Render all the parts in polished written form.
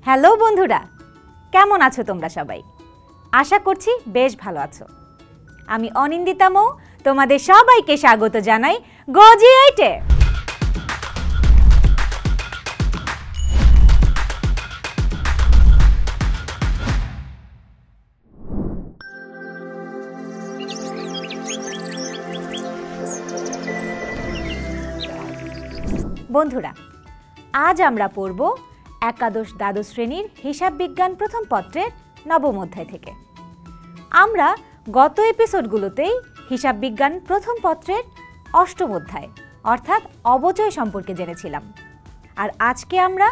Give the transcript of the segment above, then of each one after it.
Hello বন্ধুরা, কেমন আছো তোমরা সবাই? আশা করছি বেশ ভালো আছো। আমি অনিন্দিতা মৌ তোমাদের সবাইকে স্বাগত জানাই গজি8-এ। বন্ধুরা, আজ আমরা পড়ব একাদশ দ্বাদশ শ্রেণীর হিসাব বিজ্ঞান প্রথম পত্রের নবম অধ্যায় থেকে। আমরা গত এপিসোডগুলোতেই হিসাব বিজ্ঞান প্রথম পত্রের অষ্টম অধ্যায় অর্থাৎ অবচয় সম্পর্কে জেনেছিলাম, আর আজকে আমরা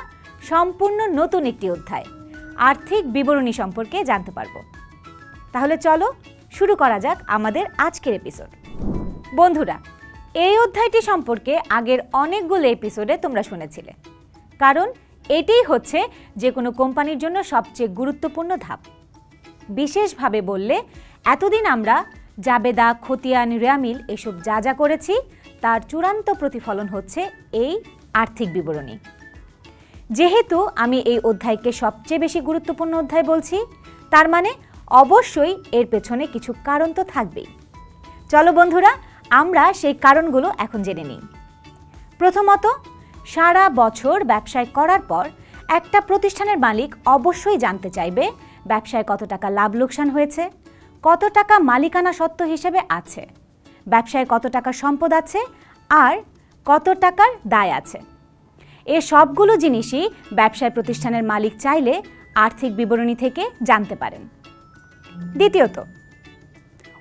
সম্পূর্ণ নতুন একটি অধ্যায় আর্থিক বিবরণী সম্পর্কে জানতে পারব। তাহলে চলো শুরু করা যাক আমাদের আজকের এপিসোড। বন্ধুরা, এই অধ্যায়টি সম্পর্কে আগের অনেকগুলো এপিসোডে তোমরা শুনেছিলে, কারণ এটাই হচ্ছে যে কোনো কোম্পানির জন্য সবচেয়ে গুরুত্বপূর্ণ ধাপ। বিশেষভাবে বললে এতদিন আমরা জাবেদা, খতিয়ান, রেয়ামিল এসব যা যা করেছি তার চূড়ান্ত প্রতিফলন হচ্ছে এই আর্থিক বিবরণী। যেহেতু আমি এই অধ্যায়কে সবচেয়ে বেশি গুরুত্বপূর্ণ অধ্যায় বলছি, তার মানে অবশ্যই এর পেছনে কিছু কারণ তো থাকবেই। চলো বন্ধুরা, আমরা সেই কারণগুলো এখন জেনে নিই। প্রথমত, সারা বছর ব্যবসায় করার পর একটা প্রতিষ্ঠানের মালিক অবশ্যই জানতে চাইবে ব্যবসায় কত টাকা লাভ লোকসান হয়েছে, কত টাকা মালিকানা সত্ত্ব হিসেবে আছে, ব্যবসায় কত টাকা সম্পদ আছে, আর কত টাকার দায় আছে। এ সবগুলো জিনিসই ব্যবসায় প্রতিষ্ঠানের মালিক চাইলে আর্থিক বিবরণী থেকে জানতে পারেন। দ্বিতীয়ত,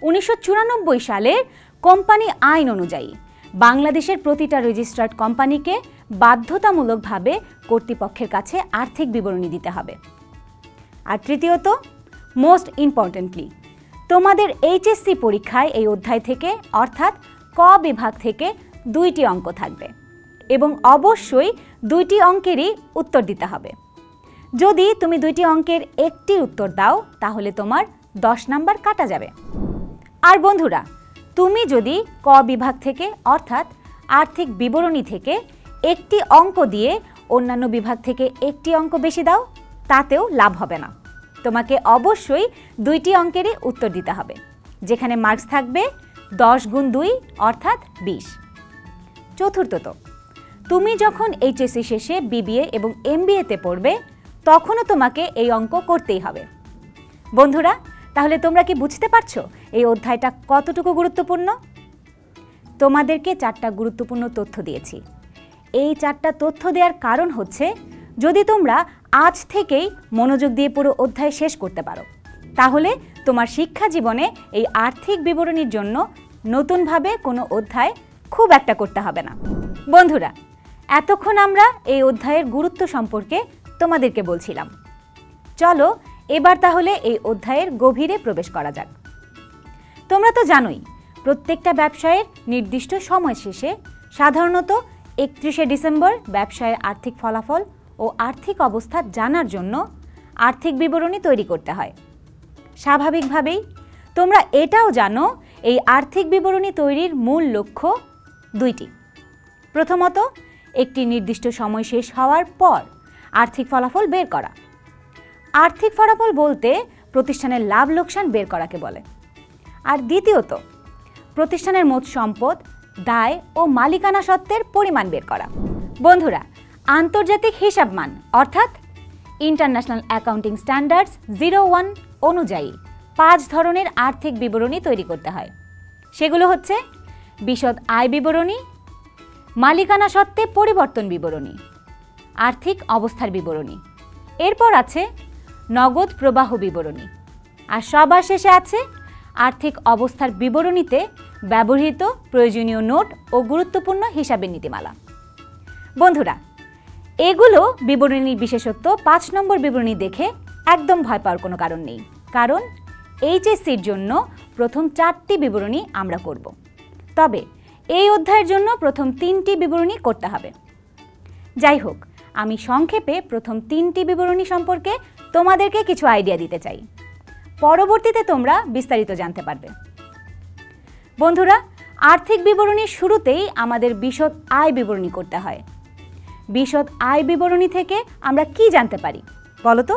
1994 সালের কোম্পানি আইন অনুযায়ী বাংলাদেশের প্রতিটা রেজিস্টার্ড কোম্পানিকে বাধ্যতামূলকভাবে কর্তৃপক্ষের কাছে আর্থিক বিবরণী দিতে হবে। আর তৃতীয়ত, মোস্ট ইম্পর্টেন্টলি, তোমাদের এইচএসসি পরীক্ষায় এই অধ্যায় থেকে অর্থাৎ ক বিভাগ থেকে 2টি অঙ্ক থাকবে এবং অবশ্যই 2টি অঙ্কেরই উত্তর দিতে হবে। যদি তুমি 2টি অঙ্কের একটি উত্তর দাও তাহলে তোমার 10 নাম্বার কাটা যাবে। আর বন্ধুরা, তুমি যদি ক বিভাগ থেকে অর্থাৎ আর্থিক বিবরণী থেকে একটি অঙ্ক দিয়ে অন্যান্য বিভাগ থেকে একটি অঙ্ক বেশি দাও তাতেও লাভ হবে না। তোমাকে অবশ্যই 2টি অঙ্কেরই উত্তর দিতে হবে, যেখানে মার্কস থাকবে 10 গুণ 2 অর্থাৎ 20। চতুর্থত, তুমি যখন এইচএসসি শেষে বিবিএ এবং এমবিএতে পড়বে তখনও তোমাকে এই অঙ্ক করতেই হবে। বন্ধুরা, তাহলে তোমরা কি বুঝতে পারছো এই অধ্যায়টা কতটুকু গুরুত্বপূর্ণ? তোমাদেরকে 4টা গুরুত্বপূর্ণ তথ্য দিয়েছি। এই 4টা তথ্য দেওয়ার কারণ হচ্ছে, যদি তোমরা আজ থেকেই মনোযোগ দিয়ে পুরো অধ্যায় শেষ করতে পারো তাহলে তোমার শিক্ষা জীবনে এই আর্থিক বিবরণীর জন্য নতুনভাবে কোনো অধ্যায় খুব একটা করতে হবে না। বন্ধুরা, এতক্ষণ আমরা এই অধ্যায়ের গুরুত্ব সম্পর্কে তোমাদেরকে বলছিলাম। চলো এবার তাহলে এই অধ্যায়ের গভীরে প্রবেশ করা যাক। তোমরা তো জানোই, প্রত্যেকটা ব্যবসায়ের নির্দিষ্ট সময় শেষে সাধারণত 31শে ডিসেম্বর ব্যবসায়ের আর্থিক ফলাফল ও আর্থিক অবস্থা জানার জন্য আর্থিক বিবরণী তৈরি করতে হয়। স্বাভাবিকভাবেই তোমরা এটাও জানো এই আর্থিক বিবরণী তৈরির মূল লক্ষ্য 2টি। প্রথমত, একটি নির্দিষ্ট সময় শেষ হওয়ার পর আর্থিক ফলাফল বের করা। আর্থিক ফলাফল বলতে প্রতিষ্ঠানের লাভ লোকসান বের করাকে বলে। আর দ্বিতীয়ত, প্রতিষ্ঠানের মোট সম্পদ, দায় ও মালিকানা সত্ত্বের পরিমাণ বের করা। বন্ধুরা, আন্তর্জাতিক হিসাব মান অর্থাৎ ইন্টারন্যাশনাল অ্যাকাউন্টিং স্ট্যান্ডার্ডস 01 অনুযায়ী 5 ধরনের আর্থিক বিবরণী তৈরি করতে হয়। সেগুলো হচ্ছে বিশদ আয় বিবরণী, মালিকানা সত্ত্বে পরিবর্তন বিবরণী, আর্থিক অবস্থার বিবরণী, এরপর আছে নগদ প্রবাহ বিবরণী, আর সবার শেষে আছে আর্থিক অবস্থার বিবরণীতে ব্যবহৃত প্রয়োজনীয় নোট ও গুরুত্বপূর্ণ হিসাবের নীতিমালা। বন্ধুরা, এগুলো বিবরণীর বিশেষত্ব 5 নম্বর বিবরণী দেখে একদম ভয় পাওয়ার কোনো কারণ নেই, কারণ এইচএসসির জন্য প্রথম 4টি বিবরণী আমরা করব। তবে এই অধ্যায়ের জন্য প্রথম 3টি বিবরণী করতে হবে। যাই হোক, আমি সংক্ষেপে প্রথম 3টি বিবরণী সম্পর্কে তোমাদেরকে কিছু আইডিয়া দিতে চাই। পরবর্তীতে তোমরা বিস্তারিত জানতে পারবে। বন্ধুরা, আর্থিক বিবরণীর শুরুতেই আমাদের বিশদ আয় বিবরণী করতে হয়। বিশদ আয় বিবরণী থেকে আমরা কি জানতে পারি? বলো তো?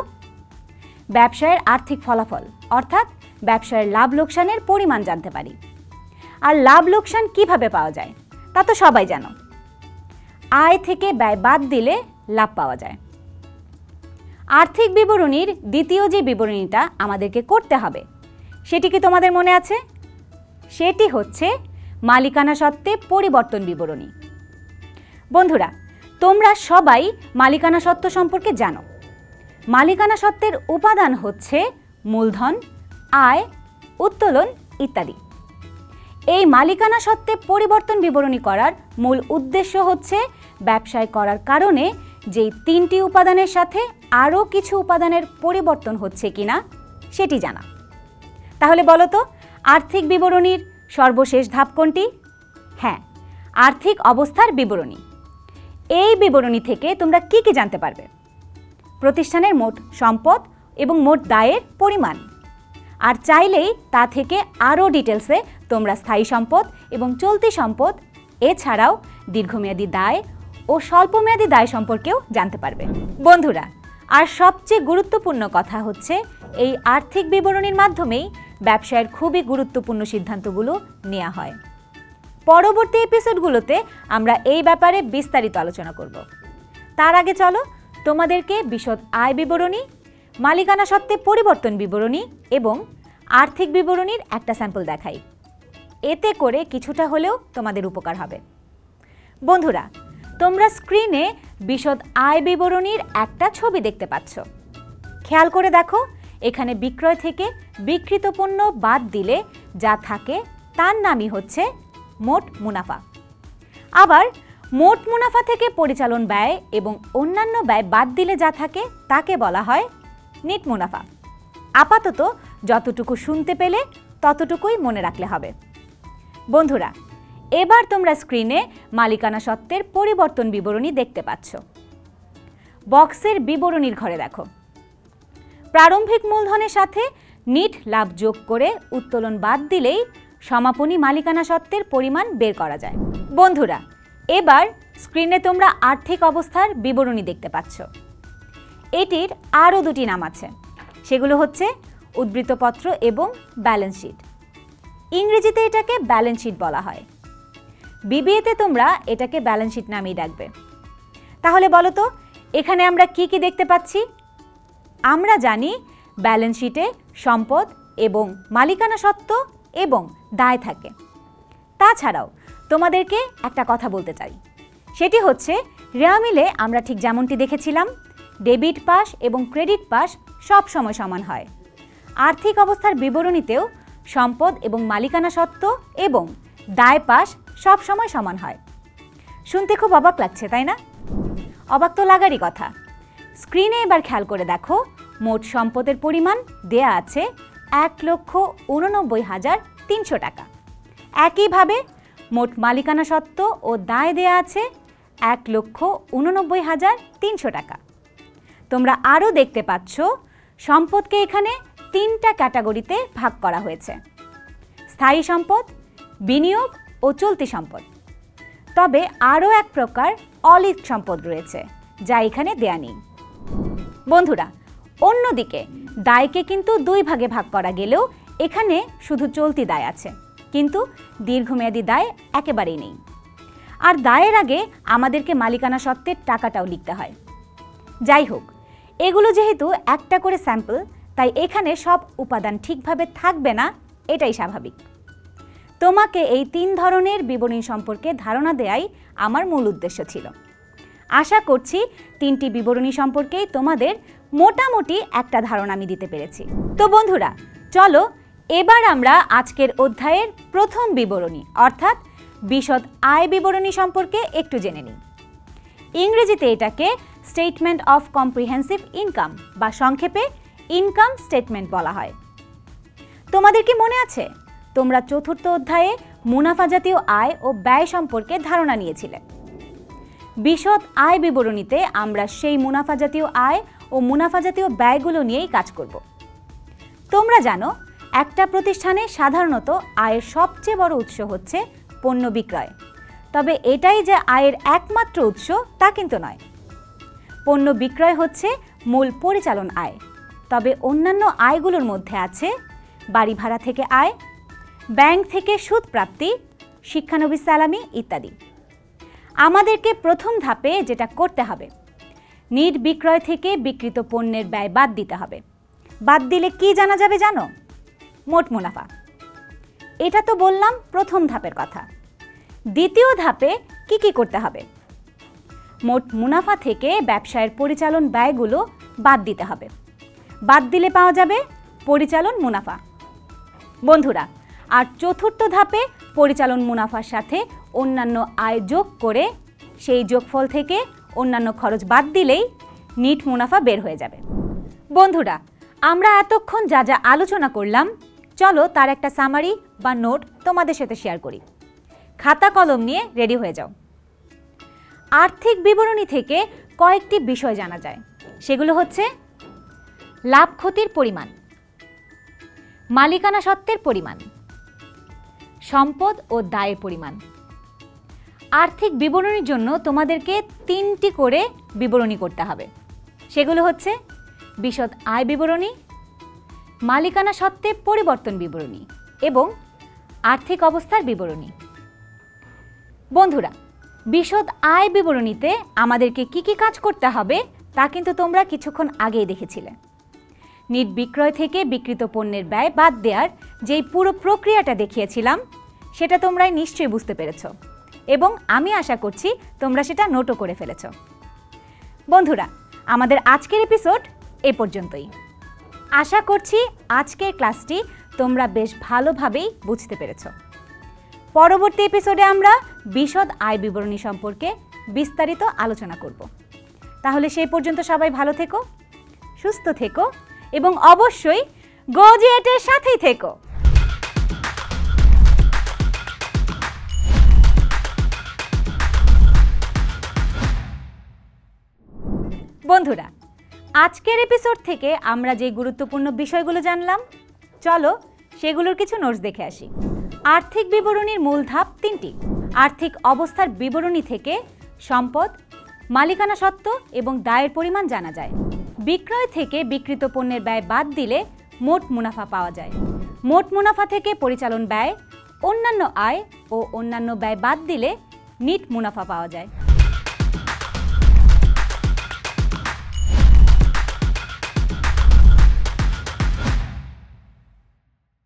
ব্যবসায়ের আর্থিক ফলাফল অর্থাৎ ব্যবসায়ের লাভ লোকসানের পরিমাণ জানতে পারি। আর লাভ লোকসান কিভাবে পাওয়া যায় তা তো সবাই জানো। আয় থেকে ব্যয় বাদ দিলে লাভ পাওয়া যায়। আর্থিক বিবরণীর দ্বিতীয় যে বিবরণীটা আমাদেরকে করতে হবে সেটি কি তোমাদের মনে আছে? সেটি হচ্ছে মালিকানা সত্ত্বে পরিবর্তন বিবরণী। বন্ধুরা, তোমরা সবাই মালিকানা সত্ত্ব সম্পর্কে জানো। মালিকানা সত্ত্বের উপাদান হচ্ছে মূলধন, আয়, উত্তোলন ইত্যাদি। এই মালিকানা সত্ত্বে পরিবর্তন বিবরণী করার মূল উদ্দেশ্য হচ্ছে ব্যবসায় করার কারণে যেই 3টি উপাদানের সাথে আরও কিছু উপাদানের পরিবর্তন হচ্ছে কিনা সেটি জানা। তাহলে বলো তো, আর্থিক বিবরণীর সর্বশেষ ধাপ কোনটি? হ্যাঁ, আর্থিক অবস্থার বিবরণী। এই বিবরণী থেকে তোমরা কি কি জানতে পারবে? প্রতিষ্ঠানের মোট সম্পদ এবং মোট দায়ের পরিমাণ। আর চাইলেই তা থেকে আরও ডিটেলসে তোমরা স্থায়ী সম্পদ এবং চলতি সম্পদ এছাড়াও দীর্ঘমেয়াদী দায় ও স্বল্পমেয়াদী দায় সম্পর্কেও জানতে পারবে। বন্ধুরা, আর সবচেয়ে গুরুত্বপূর্ণ কথা হচ্ছে এই আর্থিক বিবরণীর মাধ্যমেই ব্যবসায়ের খুবই গুরুত্বপূর্ণ সিদ্ধান্তগুলো নেওয়া হয়। পরবর্তী এপিসোডগুলোতে আমরা এই ব্যাপারে বিস্তারিত আলোচনা করব। তার আগে চলো তোমাদেরকে বিশদ আয় বিবরণী, মালিকানা সত্ত্বে পরিবর্তন বিবরণী এবং আর্থিক বিবরণীর একটা স্যাম্পল দেখাই। এতে করে কিছুটা হলেও তোমাদের উপকার হবে। বন্ধুরা, তোমরা স্ক্রিনে বিশদ আয় বিবরণীর একটা ছবি দেখতে পাচ্ছ। খেয়াল করে দেখো, এখানে বিক্রয় থেকে বিক্রিত পণ্য বাদ দিলে যা থাকে তার নামই হচ্ছে মোট মুনাফা। আবার মোট মুনাফা থেকে পরিচালন ব্যয় এবং অন্যান্য ব্যয় বাদ দিলে যা থাকে তাকে বলা হয় নেট মুনাফা। আপাতত যতটুকু শুনতে পেলে ততটুকুই মনে রাখলে হবে। বন্ধুরা, এবার তোমরা স্ক্রিনে মালিকানা সত্ত্বের পরিবর্তন বিবরণী দেখতে পাচ্ছ। বক্সের বিবরণীর ঘরে দেখো, প্রারম্ভিক মূলধনের সাথে নিট লাভ যোগ করে উত্তোলন বাদ দিলেই সমাপনী মালিকানা সত্ত্বের পরিমাণ বের করা যায়। বন্ধুরা, এবার স্ক্রিনে তোমরা আর্থিক অবস্থার বিবরণী দেখতে পাচ্ছ। এটির আরও দুটি নাম আছে, সেগুলো হচ্ছে উদ্ধৃতপত্র এবং ব্যালেন্স শিট। ইংরেজিতে এটাকে ব্যালেন্স শিট বলা হয়। বিবিএতে তোমরা এটাকে ব্যালেন্স শিট নামেই ডাকবে। তাহলে বলো তো, এখানে আমরা কি কি দেখতে পাচ্ছি? আমরা জানি ব্যালেন্স শিটে সম্পদ এবং মালিকানা সত্ত্ব এবং দায় থাকে। তাছাড়াও তোমাদেরকে একটা কথা বলতে চাই, সেটি হচ্ছে রেওয়া মিলে আমরা ঠিক যেমনটি দেখেছিলাম, ডেবিট পাশ এবং ক্রেডিট পাশ সব সময় সমান হয়। আর্থিক অবস্থার বিবরণীতেও সম্পদ এবং মালিকানা সত্ত্ব এবং দায় পাশ সব সময় সমান হয়। শুনতে খুব অবাক লাগছে, তাই না? অবাক তো লাগারই কথা। স্ক্রিনে এবার খেয়াল করে দেখো, মোট সম্পদের পরিমাণ দেয়া আছে 1,89,300 টাকা। একইভাবে মোট মালিকানা সত্ত্ব ও দায় দেয়া আছে 1,89,300 টাকা। তোমরা আরও দেখতে পাচ্ছ সম্পদকে এখানে 3টা ক্যাটাগরিতে ভাগ করা হয়েছে: স্থায়ী সম্পদ, বিনিয়োগ ও চলতি সম্পদ। তবে আরও এক প্রকার অলিক সম্পদ রয়েছে যা এখানে দেয়া নেই। বন্ধুরা, অন্যদিকে দায়কে কিন্তু 2 ভাগে ভাগ করা গেলেও এখানে শুধু চলতি দায় আছে, কিন্তু দীর্ঘমেয়াদী দায় একেবারেই নেই। আর দায়ের আগে আমাদেরকে মালিকানা সত্ত্বের টাকাটাও লিখতে হয়। যাই হোক, এগুলো যেহেতু একটা করে স্যাম্পল, তাই এখানে সব উপাদান ঠিকভাবে থাকবে না, এটাই স্বাভাবিক। তোমাকে এই 3 ধরনের বিবরণী সম্পর্কে ধারণা দেয়াই আমার মূল উদ্দেশ্য ছিল। আশা করছি 3টি বিবরণী সম্পর্কেই তোমাদের মোটামুটি একটা ধারণা আমি দিতে পেরেছি। তো বন্ধুরা, চলো এবার আমরা আজকের অধ্যায়ের প্রথম বিবরণী অর্থাৎ বিশদ আয় বিবরণী সম্পর্কে একটু জেনে নিই। ইংরেজিতে এটাকে স্টেটমেন্ট অফ কম্প্রিহেন্সিভ ইনকাম বা সংক্ষেপে ইনকাম স্টেটমেন্ট বলা হয়। তোমাদের কি মনে আছে, তোমরা 4র্থ অধ্যায়ে মুনাফা জাতীয় আয় ও ব্যয় সম্পর্কে ধারণা নিয়েছিলে? বিশদ আয় বিবরণীতে আমরা সেই মুনাফা জাতীয় আয় ও মুনাফা জাতীয় ব্যয়গুলো নিয়েই কাজ করব। তোমরা জানো, একটা প্রতিষ্ঠানে সাধারণত আয়ের সবচেয়ে বড় উৎস হচ্ছে পণ্য বিক্রয়। তবে এটাই যে আয়ের একমাত্র উৎস তা কিন্তু নয়। পণ্য বিক্রয় হচ্ছে মূল পরিচালন আয়, তবে অন্যান্য আয়গুলোর মধ্যে আছে বাড়ি ভাড়া থেকে আয়, ব্যাংক থেকে সুদ প্রাপ্তি, শিক্ষানবিশ সালামি ইত্যাদি। আমাদেরকে প্রথম ধাপে যেটা করতে হবে, নিট বিক্রয় থেকে বিক্রিত পণ্যের ব্যয় বাদ দিতে হবে। বাদ দিলে কি জানা যাবে জানো? মোট মুনাফা। এটা তো বললাম প্রথম ধাপের কথা। দ্বিতীয় ধাপে কি কি করতে হবে? মোট মুনাফা থেকে ব্যবসায়ের পরিচালন ব্যয়গুলো বাদ দিতে হবে। বাদ দিলে পাওয়া যাবে পরিচালন মুনাফা। বন্ধুরা, আর চতুর্থ ধাপে পরিচালন মুনাফার সাথে অন্যান্য আয় যোগ করে সেই যোগফল থেকে অন্যান্য খরচ বাদ দিলেই নিট মুনাফা বের হয়ে যাবে। বন্ধুরা, আমরা এতক্ষণ যা যা আলোচনা করলাম, চলো তার একটা সামারি বা নোট তোমাদের সাথে শেয়ার করি। খাতা কলম নিয়ে রেডি হয়ে যাও। আর্থিক বিবরণী থেকে কয়েকটি বিষয় জানা যায়। সেগুলো হচ্ছে লাভ ক্ষতির পরিমাণ, মালিকানা সত্ত্বের পরিমাণ, সম্পদ ও দায়ের পরিমাণ। আর্থিক বিবরণীর জন্য তোমাদেরকে 3টি করে বিবরণী করতে হবে। সেগুলো হচ্ছে বিশদ আয় বিবরণী, মালিকানা সত্ত্বে পরিবর্তন বিবরণী এবং আর্থিক অবস্থার বিবরণী। বন্ধুরা, বিশদ আয় বিবরণীতে আমাদেরকে কি কি কাজ করতে হবে তা কিন্তু তোমরা কিছুক্ষণ আগেই দেখেছিলে। নিট বিক্রয় থেকে বিক্রিত পণ্যের ব্যয় বাদ দেওয়ার যেই পুরো প্রক্রিয়াটা দেখিয়েছিলাম সেটা তোমরা নিশ্চয়ই বুঝতে পেরেছ এবং আমি আশা করছি তোমরা সেটা নোটও করে ফেলেছ। বন্ধুরা, আমাদের আজকের এপিসোড এ পর্যন্তই। আশা করছি আজকের ক্লাসটি তোমরা বেশ ভালোভাবেই বুঝতে পেরেছ। পরবর্তী এপিসোডে আমরা বিশদ আয় বিবরণী সম্পর্কে বিস্তারিত আলোচনা করব। তাহলে সেই পর্যন্ত সবাই ভালো থেকো, সুস্থ থেকো এবং অবশ্যই গো-জিয়েটের সাথেই থেকো। বন্ধুরা, আজকের এপিসোড থেকে আমরা যে গুরুত্বপূর্ণ বিষয়গুলো জানলাম, চলো সেগুলোর কিছু নোটস দেখে আসি। আর্থিক বিবরণীর মূল ধাপ 3টি। আর্থিক অবস্থার বিবরণী থেকে সম্পদ, মালিকানা সত্ত্ব এবং দায়ের পরিমাণ জানা যায়। বিক্রয় থেকে বিক্রিত পণ্যের ব্যয় বাদ দিলে মোট মুনাফা পাওয়া যায়। মোট মুনাফা থেকে পরিচালন ব্যয়, অন্যান্য আয় ও অন্যান্য ব্যয় বাদ দিলে নিট মুনাফা পাওয়া যায়।